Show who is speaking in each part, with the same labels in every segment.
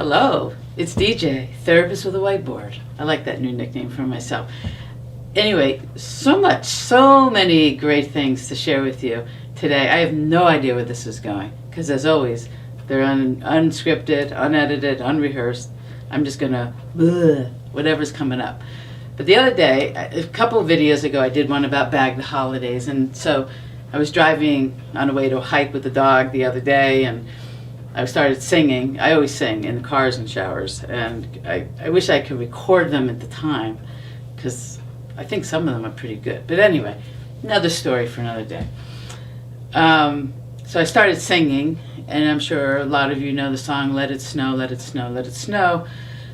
Speaker 1: Hello, it's DJ, therapist with a whiteboard. I like that new nickname for myself. Anyway, so many great things to share with you today. I have no idea where this is going, because as always, they're unscripted, unedited, unrehearsed. I'm just gonna, whatever's coming up. But the other day, a couple of videos ago, I did one about Bag the Holidays, and so I was driving on the way to a hike with the dog the other day, and I started singing. I always sing in cars and showers, and I wish I could record them at the time, because I think some of them are pretty good. But anyway, another story for another day. So I started singing, and I'm sure a lot of you know the song, Let It Snow, Let It Snow, Let It Snow.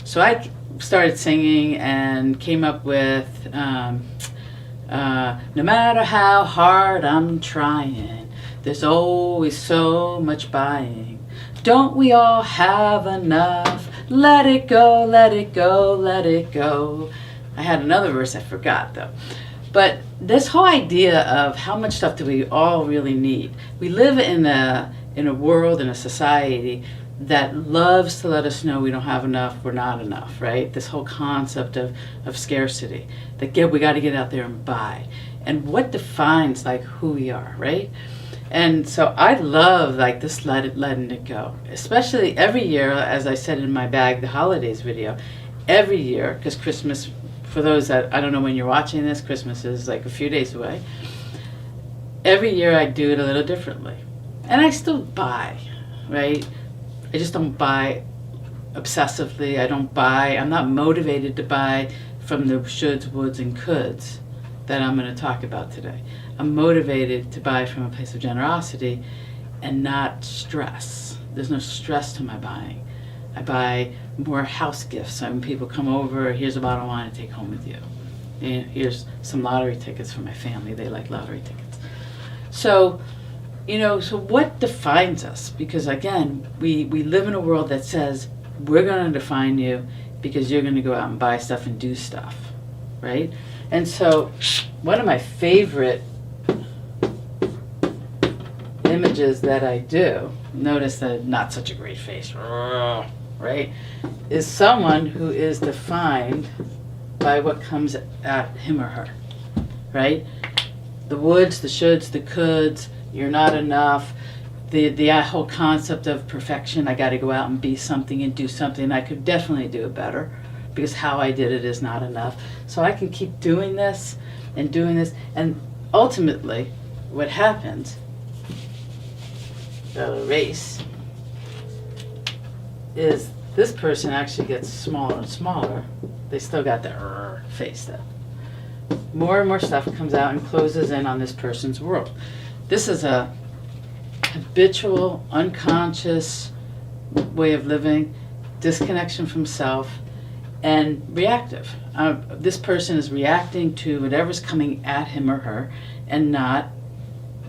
Speaker 1: So I started singing and came up with, no matter how hard I'm trying, there's always so much buying. Don't we all have enough? Let it go, let it go, let it go. I had another verse I forgot though. But this whole idea of how much stuff do we all really need? We live in a world, in a society that loves to let us know we don't have enough, we're not enough, right? This whole concept of scarcity, that we got to get out there and buy. And what defines like who we are, right? And so I love like this letting it go, especially every year, as I said in my Bag the Holidays video, every year, because Christmas, for those that, I don't know when you're watching this, Christmas is like a few days away. Every year I do it a little differently. And I still buy, right? I just don't buy obsessively. I'm not motivated to buy from the shoulds, woulds, and coulds that I'm going to talk about today. I'm motivated to buy from a place of generosity and not stress. There's no stress to my buying. I buy more house gifts. So when people come over, here's a bottle of wine to take home with you. And here's some lottery tickets for my family. They like lottery tickets. So, so what defines us? Because again, we live in a world that says we're going to define you because you're going to go out and buy stuff and do stuff, right? And so one of my favorite images that I do, notice that not such a great face, right, is someone who is defined by what comes at him or her, right? The woulds, the shoulds, the coulds, you're not enough, the whole concept of perfection, I got to go out and be something and do something, I could definitely do it better because how I did it is not enough. So I can keep doing this, and ultimately what happens, the race, is this person actually gets smaller and smaller. They still got the face though. More and more stuff comes out and closes in on this person's world. This is a habitual, unconscious way of living, disconnection from self, and reactive. This person is reacting to whatever's coming at him or her and not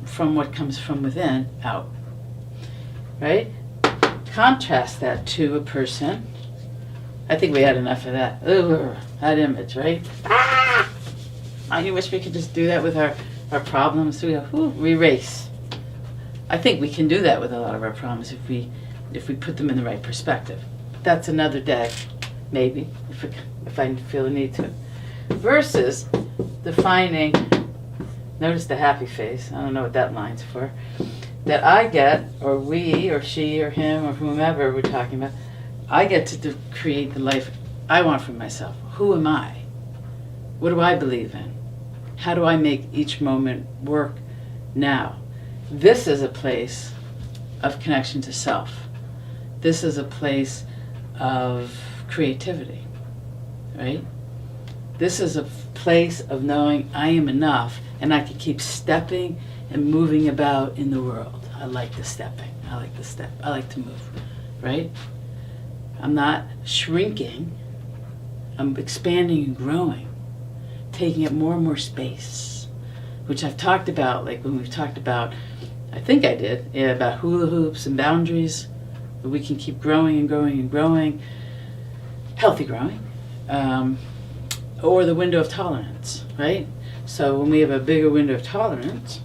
Speaker 1: from what comes from within out. Right? Contrast that to a person. I think we had enough of that. Ugh, that image, right? I wish we could just do that with our problems. We go, we erase. I think we can do that with a lot of our problems if we put them in the right perspective. That's another day, maybe, if I feel the need to. Versus defining, notice the happy face, I don't know what that line's for, that I get, or we, or she, or him, or whomever we're talking about, I get to create the life I want for myself. Who am I? What do I believe in? How do I make each moment work now? This is a place of connection to self. This is a place of creativity, right? This is a place of knowing I am enough and I can keep stepping and moving about in the world. I like the stepping. I like the step. I like to move, right? I'm not shrinking. I'm expanding and growing, taking up more and more space, which I've talked about, like when we've talked about, I think I did, about hula hoops and boundaries, that we can keep growing and growing and growing, healthy growing, or the window of tolerance, right? So when we have a bigger window of tolerance,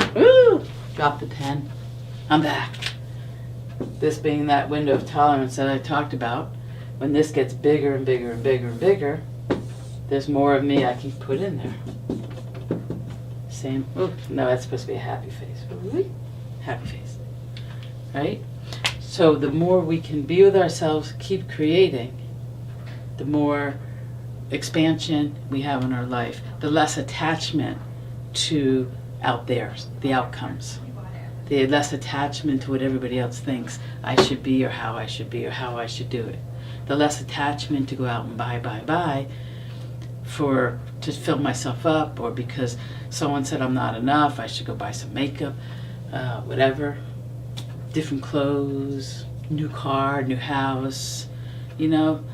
Speaker 1: drop the pen, I'm back. This being that window of tolerance that I talked about, When this gets bigger and bigger and bigger and bigger, there's more of me I can put in there. Same. Oh, no, that's supposed to be a happy face. Happy face. Right? So the more we can be with ourselves, keep creating, the more expansion we have in our life, the less attachment to out there, the outcomes, the less attachment to what everybody else thinks I should be or how I should be or how I should do it, the less attachment to go out and buy to fill myself up, or because someone said I'm not enough, I should go buy some makeup, whatever, different clothes, new car, new house. You know,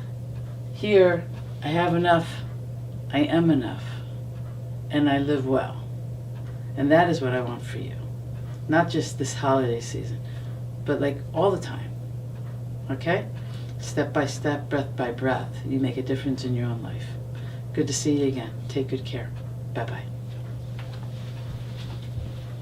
Speaker 1: here I have enough, I am enough, and I live well. And that is what I want for you. Not just this holiday season, but like all the time. Okay? Step by step, breath by breath, you make a difference in your own life. Good to see you again. Take good care. Bye-bye.